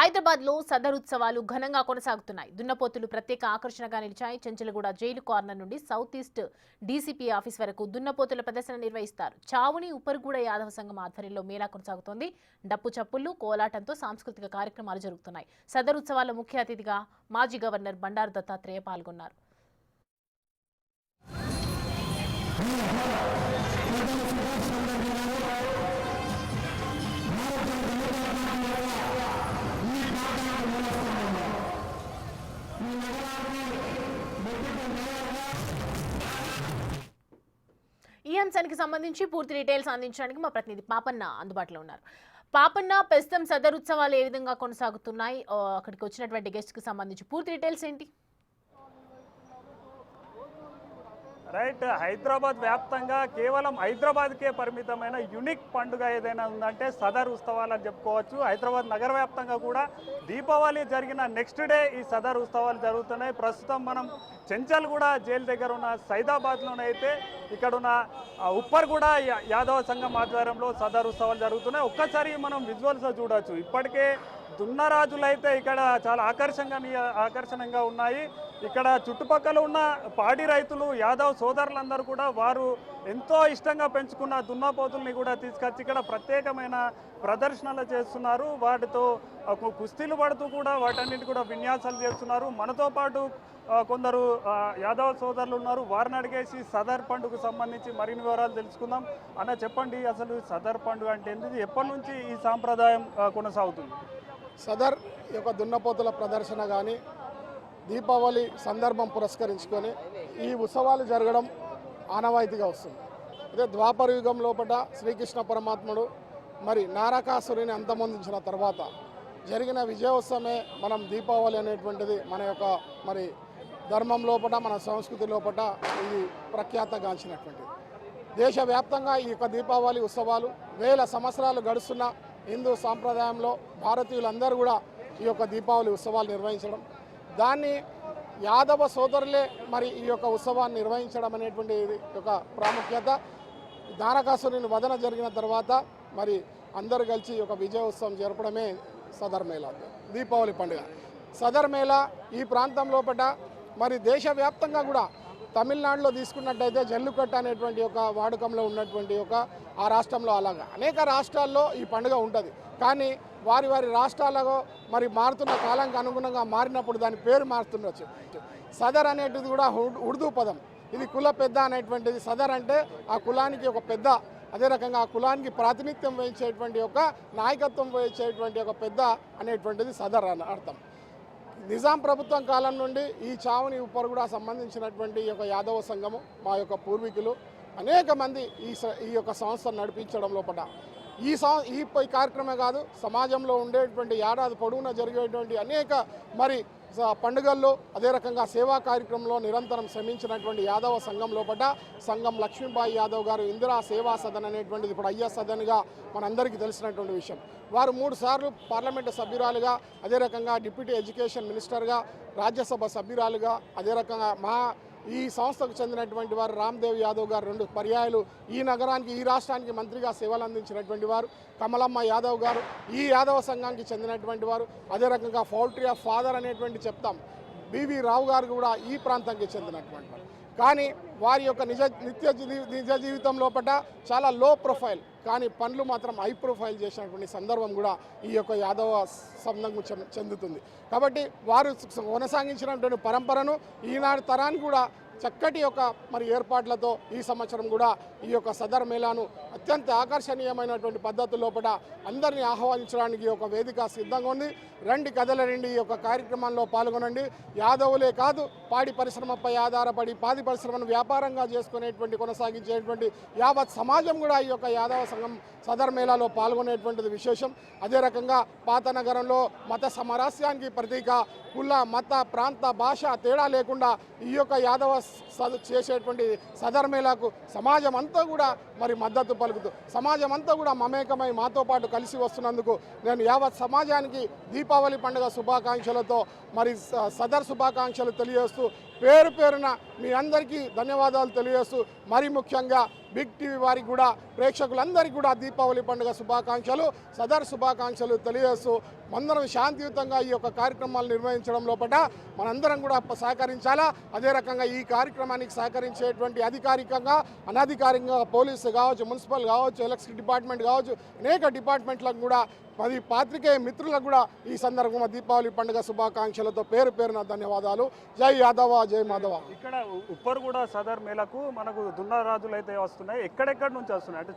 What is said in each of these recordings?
హైదరాబాద్ లో సదర్ ఉత్సవాలు ఘనంగా కొనసాగుతున్నాయి. దున్నపోతులు ప్రత్యేక ఆకర్షణగా నిలిచాయి. చెంచలగూడ జైలు కార్నర్ నుండి సౌత్ ఈస్ట్ డీసీపీ ఆఫీస్ వరకు దున్నపోతుల ప్రదర్శన నిర్వహిస్తారు. చావుని ఉప్పర్గూడ యాదవ సంఘం ఆధ్వర్యంలో మేళా కొనసాగుతోంది. డప్పు చప్పుళ్లు, కోలాటంతో సాంస్కృతిక కార్యక్రమాలు జరుగుతున్నాయి. సదర్ ఉత్సవాల్లో ముఖ్య అతిథిగా మాజీ గవర్నర్ బండారు దత్తాత్రేయ పాల్గొన్నారు. ఈ అంశానికి సంబంధించి పూర్తి డీటెయిల్స్ అందించడానికి మా ప్రతినిధి పాపన్న అందుబాటులో ఉన్నారు. పాపన్న, ప్రస్తుతం సదర్ ఉత్సవాలు ఏ విధంగా కొనసాగుతున్నాయి, అక్కడికి వచ్చినటువంటి గెస్ట్ కి సంబంధించి పూర్తి డీటెయిల్స్ ఏంటి? రైట్, హైదరాబాద్ వ్యాప్తంగా కేవలం హైదరాబాద్కే పరిమితమైన యునిక్ పండుగ ఏదైనా ఉందంటే సదర్ ఉత్సవాలు అని చెప్పుకోవచ్చు. హైదరాబాద్ నగర వ్యాప్తంగా కూడా దీపావళి జరిగిన నెక్స్ట్ డే ఈ సదర్ ఉత్సవాలు జరుగుతున్నాయి. ప్రస్తుతం మనం చెంచల్గూడ జైలు దగ్గర ఉన్న సైదాబాద్లోనైతే ఇక్కడ ఉన్న ఉప్పర్గూడ యాదవ సంఘం ఆధ్వర్యంలో సదర్ ఉత్సవాలు జరుగుతున్నాయి. ఒక్కసారి మనం విజువల్స్ చూడవచ్చు. ఇప్పటికే దున్నరాజులు అయితే ఇక్కడ చాలా ఆకర్షణీయంగా ఉన్నాయి. ఇక్కడ చుట్టుపక్కల ఉన్న పాడి రైతులు, యాదవ్ సోదరులందరూ కూడా వారు ఎంతో ఇష్టంగా పెంచుకున్న దున్నపోతుల్ని కూడా తీసుకొచ్చి ఇక్కడ ప్రత్యేకమైన ప్రదర్శనలు చేస్తున్నారు. వాటితో కుస్తీలు పడుతూ కూడా వాటన్నిటి కూడా విన్యాసాలు చేస్తున్నారు. మనతో పాటు కొందరు యాదవ్ సోదరులు ఉన్నారు. వారిని అడిగేసి సదర్ పండుగకు సంబంధించి మరిన్ని వివరాలు తెలుసుకుందాం. అన్న, చెప్పండి, అసలు సదర్ పండుగ అంటే ఏంటిది, ఎప్పటి నుంచి ఈ సాంప్రదాయం కొనసాగుతుంది? సదర్ యొక్క దున్నపోతుల ప్రదర్శన కానీ దీపావళి సందర్భం పురస్కరించుకొని ఈ ఉత్సవాలు జరగడం ఆనవాయితీగా వస్తుంది. అదే ద్వాపర యుగం లోపల శ్రీకృష్ణ పరమాత్ముడు మరి నారకాసురుని అంతమొందించిన తర్వాత జరిగిన విజయోత్సవమే మనం దీపావళి అనేటువంటిది మన యొక్క మరి ధర్మం లోపల, మన సంస్కృతి లోపల ఇది ప్రఖ్యాతగాంచినటువంటిది. దేశవ్యాప్తంగా ఈ యొక్క దీపావళి ఉత్సవాలు వేల సంవత్సరాలు గడుస్తున్న హిందూ సాంప్రదాయంలో భారతీయులందరూ కూడా ఈ యొక్క దీపావళి ఉత్సవాలు నిర్వహించడం, దాన్ని యాదవ సోదరులే మరి ఈ యొక్క ఉత్సవాన్ని నిర్వహించడం అనేటువంటి ఒక ప్రాముఖ్యత. నారకాసురుని వదన జరిగిన తర్వాత మరి అందరూ కలిసి ఒక విజయోత్సవం జరపడమే సదర్ మేళా, దీపావళి పండుగ. సదర్ మేళా ఈ ప్రాంతం లోపల మరి దేశవ్యాప్తంగా కూడా తమిళనాడులో తీసుకున్నట్టయితే జల్లుకట్ట అనేటువంటి ఒక వాడకంలో ఉన్నటువంటి ఒక ఆ రాష్ట్రంలో అలాగా అనేక రాష్ట్రాల్లో ఈ పండుగ ఉంటుంది. కానీ వారి వారి రాష్ట్రాలలో మరి మారుతున్న కాలానికి అనుగుణంగా మారినప్పుడు దాని పేరు మారుతుండొచ్చు. సదర్ అనేటిది కూడా ఉర్దూ పదం. ఇది కుల పెద్ద అనేటువంటిది. సదర్ అంటే ఆ కులానికి ఒక పెద్ద, అదే రకంగా ఆ కులానికి ప్రాతినిధ్యం వహించేటువంటి ఒక నాయకత్వం వహించేటువంటి ఒక పెద్ద అనేటువంటిది సదర్ అని అర్థం. నిజాం ప్రభుత్వం కాలం నుండి ఈ చావుని ఉప్పర్గూడ సంబంధించినటువంటి ఈ యొక్క యాదవ సంఘము, మా యొక్క పూర్వీకులు అనేక మంది ఈ యొక్క సంస్థను నడిపించడం లోపల ఈ కార్యక్రమే కాదు, సమాజంలో ఉండేటువంటి ఏడాది పొడవునా జరిగేటువంటి అనేక మరి పండుగల్లో అదే రకంగా సేవా కార్యక్రమంలో నిరంతరం శ్రమించినటువంటి యాదవ సంఘం లోపల సంఘం లక్ష్మీబాయి యాదవ్ గారు ఇందిరా సేవా సదన్ అనేటువంటిది ఇప్పుడు అయ్యా సదన్గా మనందరికీ తెలిసినటువంటి విషయం. వారు 3 సార్లు పార్లమెంటు సభ్యురాలుగా, అదే రకంగా డిప్యూటీ ఎడ్యుకేషన్ మినిస్టర్గా, రాజ్యసభ సభ్యురాలుగా, అదే రకంగా ఈ సంస్థకు చెందినటువంటి వారు రామ్దేవ్ యాదవ్ గారు 2 పర్యాయాలు ఈ నగరానికి, ఈ రాష్ట్రానికి మంత్రిగా సేవలు అందించినటువంటి వారు. కమలమ్మ యాదవ్ గారు ఈ యాదవ సంఘానికి చెందినటువంటి వారు. అదే రకంగా పౌల్ట్రీ ఆఫ్ ఫాదర్ అనేటువంటి చెప్తాం. బివి రావు గారు కూడా ఈ ప్రాంతానికి చెందినటువంటి వారు. కానీ వారి యొక్క నిజ జీవితం లోపల చాలా లో ప్రొఫైల్, కానీ పనులు మాత్రం హై ప్రొఫైల్ చేసినటువంటి సందర్భం కూడా ఈ యొక్క యాదవ సంఘం చెందుతుంది. కాబట్టి వారు కొనసాగించినటువంటి పరంపరను ఈనాడు తరానికి కూడా చక్కటి యొక్క మరి ఏర్పాట్లతో ఈ సంవత్సరం కూడా ఈ యొక్క సదర్ మేళాను అత్యంత ఆకర్షణీయమైనటువంటి పద్ధతి లోపల అందరినీ ఆహ్వానించడానికి ఒక వేదిక సిద్ధంగా ఉంది. రండి, కదలరండి, ఈ యొక్క కార్యక్రమంలో పాల్గొనండి. యాదవులే కాదు, పాడి పరిశ్రమపై ఆధారపడి పాడి పరిశ్రమను వ్యాపారంగా చేసుకునేటువంటి కొనసాగించేటువంటి యావత్ సమాజం కూడా ఈ యొక్క యాదవ సంఘం సదర్ మేళాలో పాల్గొనేటువంటిది విశేషం. అదే రకంగా పాత నగరంలో మత సమరస్యానికి ప్రతీక, కుల మత ప్రాంత భాష తేడా లేకుండా ఈ యొక్క యాదవ చేసేటువంటి సదర్ మేళాకు సమాజం అంతా కూడా మరి మద్దతు పలుకుతూ, సమాజం అంతా కూడా మమేకమై మాతో పాటు కలిసి వస్తున్నందుకు నేను యావత్ సమాజానికి దీపావళి పండుగ శుభాకాంక్షలతో మరి సదర్ శుభాకాంక్షలు తెలియజేస్తూ పేరు పేరున మీ అందరికీ ధన్యవాదాలు తెలియజేస్తూ, మరి ముఖ్యంగా బిగ్ టీవీ వారికి కూడా ప్రేక్షకులందరికీ కూడా దీపావళి పండుగ శుభాకాంక్షలు, సదర్ శుభాకాంక్షలు తెలియజేస్తూ అందరం శాంతియుతంగా ఈ యొక్క కార్యక్రమాలు నిర్వహించడం లోపల మనందరం కూడా సహకరించాలా. అదే రకంగా ఈ కార్యక్రమానికి సహకరించేటువంటి అధికారికంగా అనధికారికంగా పోలీసు కావచ్చు, మున్సిపల్ కావచ్చు, ఎలక్ట్రిసిటీ డిపార్ట్మెంట్ కావచ్చు, అనేక డిపార్ట్మెంట్లకు కూడా మరి పాత్రికేయ మిత్రులకు కూడా ఈ సందర్భంగా దీపావళి పండుగ శుభాకాంక్షలతో పేరు పేరున ధన్యవాదాలు. జై యాదవ, జై మాధవ. ఇక్కడ ఉప్పర్గూడ సదర్ మేళకు మనకు దున్నరాజులు అయితే వస్తున్నాయి. ఎక్కడెక్కడి నుంచి వస్తున్నాయి అంటే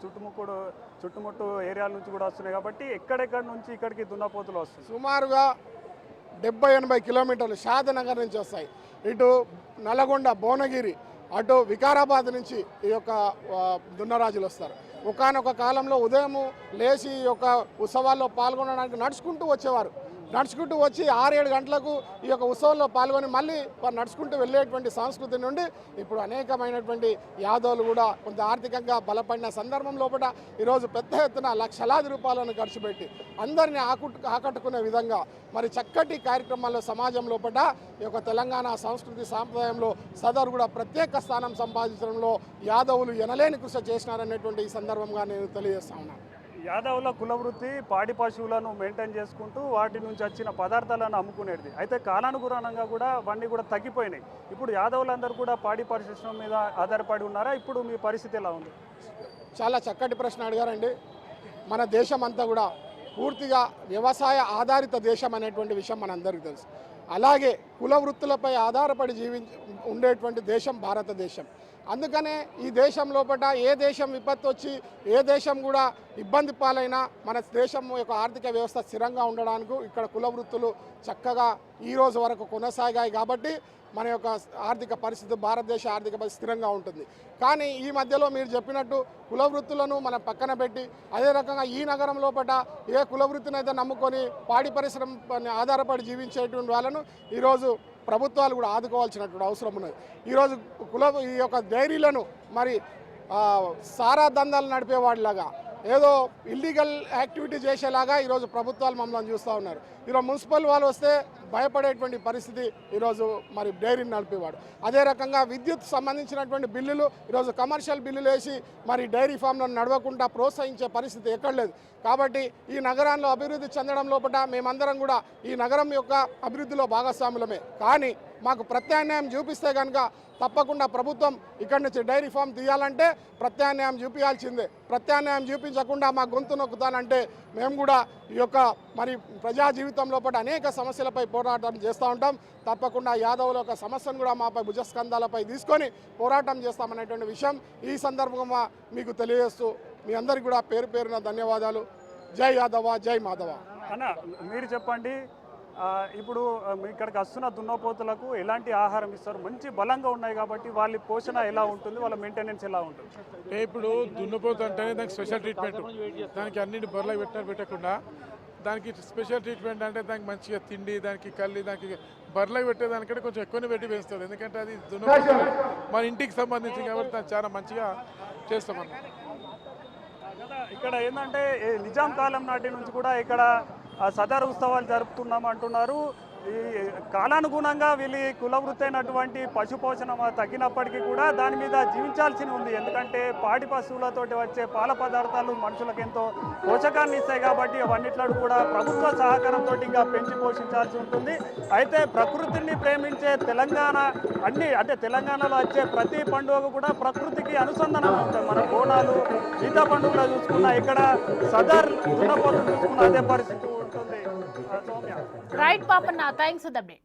చుట్టుముట్టు ఏరియాల నుంచి కూడా వస్తున్నాయి కాబట్టి ఎక్కడెక్కడి నుంచి ఇక్కడికి దున్నపోతులు వస్తున్నాయి? సుమారుగా 70-80 కిలోమీటర్లు షాదనగర్ నుంచి వస్తాయి. ఇటు నల్గొండ, భువనగిరి, అటు వికారాబాద్ నుంచి ఈ యొక్క దున్నరాజులు వస్తారు. ఒకానొక కాలంలో ఉదయం లేచి ఈ యొక్క ఉత్సవాల్లో పాల్గొనడానికి నడుచుకుంటూ వచ్చేవారు. నడుచుకుంటూ వచ్చి 6-7 గంటలకు ఈ యొక్క ఉత్సవంలో పాల్గొని మళ్ళీ నడుచుకుంటూ వెళ్ళేటువంటి సంస్కృతి నుండి ఇప్పుడు అనేకమైనటువంటి యాదవులు కూడా కొంత ఆర్థికంగా బలపడిన సందర్భం లోపల ఈరోజు పెద్ద ఎత్తున లక్షలాది రూపాయలను ఖర్చు పెట్టి అందరినీ ఆకట్టుకునే విధంగా మరి చక్కటి కార్యక్రమాల్లో సమాజం లోపల ఈ యొక్క తెలంగాణ సంస్కృతి సాంప్రదాయంలో సదరు కూడా ప్రత్యేక స్థానం సంపాదించడంలో యాదవులు ఎనలేని కృషి చేసినారనేటువంటి ఈ సందర్భంగా నేను తెలియజేస్తా ఉన్నాను. యాదవుల కులవృత్తి పాడి పశువులను మెయింటైన్ చేసుకుంటూ వాటి నుంచి వచ్చిన పదార్థాలను అమ్ముకునేది. అయితే కాలానుగుణంగా కూడా అవన్నీ కూడా తగ్గిపోయినాయి. ఇప్పుడు యాదవులందరూ కూడా పాడి పరిశ్రమ మీద ఆధారపడి ఉన్నారా? ఇప్పుడు మీ పరిస్థితి ఎలా ఉంది? చాలా చక్కటి ప్రశ్న అడిగారండి. మన దేశం అంతా కూడా పూర్తిగా వ్యవసాయ ఆధారిత దేశం అనేటువంటి విషయం మనందరికీ తెలుసు. అలాగే కుల వృత్తులపై ఆధారపడి ఉండేటువంటి దేశం భారతదేశం. అందుకనే ఈ దేశం లోపల ఏ దేశం విపత్తు వచ్చి ఏ దేశం కూడా ఇబ్బంది పాలైనా మన దేశం యొక్క ఆర్థిక వ్యవస్థ స్థిరంగా ఉండడానికి ఇక్కడ కుల వృత్తులు చక్కగా ఈ రోజు వరకు కొనసాగాయి. కాబట్టి మన యొక్క ఆర్థిక పరిస్థితి, భారతదేశ ఆర్థిక పరిస్థితి స్థిరంగా ఉంటుంది. కానీ ఈ మధ్యలో మీరు చెప్పినట్టు కుల వృత్తులను మనం పక్కన పెట్టి అదే రకంగా ఈ నగరం లోపల ఏ కుల వృత్తిని అయితే నమ్ముకొని పాడి పరిశ్రమ ఆధారపడి జీవించేటువంటి వాళ్ళను ఈరోజు ప్రభుత్వాలు కూడా ఆదుకోవాల్సినటువంటి అవసరం ఉన్నది. ఈరోజు ఈ యొక్క డైరీలను మరి సారా దందాలు నడిపేవాడిలాగా ఏదో ఇల్లీగల్ యాక్టివిటీ చేసేలాగా ఈరోజు ప్రభుత్వాలు మమ్మల్ని చూస్తూ ఉన్నారు. ఈరోజు మున్సిపల్ వాళ్ళు వస్తే భయపడేటువంటి పరిస్థితి ఈరోజు మరి డైరీని నడిపేవాడు. అదే రకంగా విద్యుత్ సంబంధించినటువంటి బిల్లులు ఈరోజు కమర్షియల్ బిల్లులు వేసి మరి డైరీ ఫామ్లను నడవకుండా ప్రోత్సహించే పరిస్థితి ఎక్కడ లేదు. కాబట్టి ఈ నగరాల్లో అభివృద్ధి చెందడం లోపల మేమందరం కూడా ఈ నగరం యొక్క అభివృద్ధిలో భాగస్వాములమే. కానీ మాకు ప్రత్యామ్నాయం చూపిస్తే కనుక తప్పకుండా ప్రభుత్వం ఇక్కడి నుంచి డైరీ ఫామ్ తీయాలంటే ప్రత్యామ్నాయం చూపించాల్సిందే. ప్రత్యామ్నాయం చూపించకుండా మా గొంతు నొక్కుతానంటే మేము కూడా ఈ యొక్క మరి ప్రజా జీవితం లోపల అనేక సమస్యలపై పోరాటం చేస్తూ ఉంటాం. తప్పకుండా యాదవుల యొక్క సమస్యను కూడా మాపై భుజస్కంధాలపై తీసుకొని పోరాటం చేస్తామనేటువంటి విషయం ఈ సందర్భంగా మీకు తెలియజేస్తూ మీ అందరికీ కూడా పేరు పేరున ధన్యవాదాలు. జై యాదవ, జై మాధవ. అన్న మీరు చెప్పండి, ఇప్పుడు ఇక్కడికి వస్తున్న దున్నపోతులకు ఎలాంటి ఆహారం ఇస్తారు? మంచి బలంగా ఉన్నాయి కాబట్టి వాళ్ళ పోషణ ఎలా ఉంటుంది, వాళ్ళ మెయింటెనెన్స్ ఎలా ఉంటుంది? ఇప్పుడు దున్నపోతు అంటేనే దానికి స్పెషల్ ట్రీట్మెంట్. దానికి అన్నింటి బర్రెలకు పెట్టకుండా దానికి స్పెషల్ ట్రీట్మెంట్ అంటే దానికి మంచిగా తిండి, దానికి కల్లి, దానికి బర్రెలకు పెట్టేదానికంటే కొంచెం ఎక్కువనే పెట్టి వేస్తారు. ఎందుకంటే అది దున్నపోతు మన ఇంటికి సంబంధించి కాబట్టి దాన్ని చాలా మంచిగా చేస్తామన్నమాట. ఇక్కడ ఏంటంటే నిజాం కాలం నాటి నుంచి కూడా ఇక్కడ సదర్ ఉత్సవాలు జరుపుతున్నాం అంటున్నారు. ఈ కాలానుగుణంగా వీళ్ళ కులవృత్తి అయినటువంటి పశుపోషణ తగ్గినప్పటికీ కూడా దాని మీద జీవించాల్సి ఉంది. ఎందుకంటే పాడి పశువులతోటి వచ్చే పాల పదార్థాలు మనుషులకు ఎంతో పోషకాన్ని ఇస్తాయి కాబట్టి అవన్నిట్లో కూడా ప్రభుత్వ సహకారంతో ఇంకా పెంచి పోషించాల్సి ఉంటుంది. అయితే ప్రకృతిని ప్రేమించే తెలంగాణ తెలంగాణలో వచ్చే ప్రతి పండుగ కూడా ప్రకృతికి అనుసంధానం ఉంటుంది. మన బోనాలు, మిగతా పండుగలు చూసుకున్నా ఇక్కడ సదర్ దున్నపోతులు చూసుకున్న అదే పరిస్థితి ఉంటుంది. Right Papanna, thanks for the update.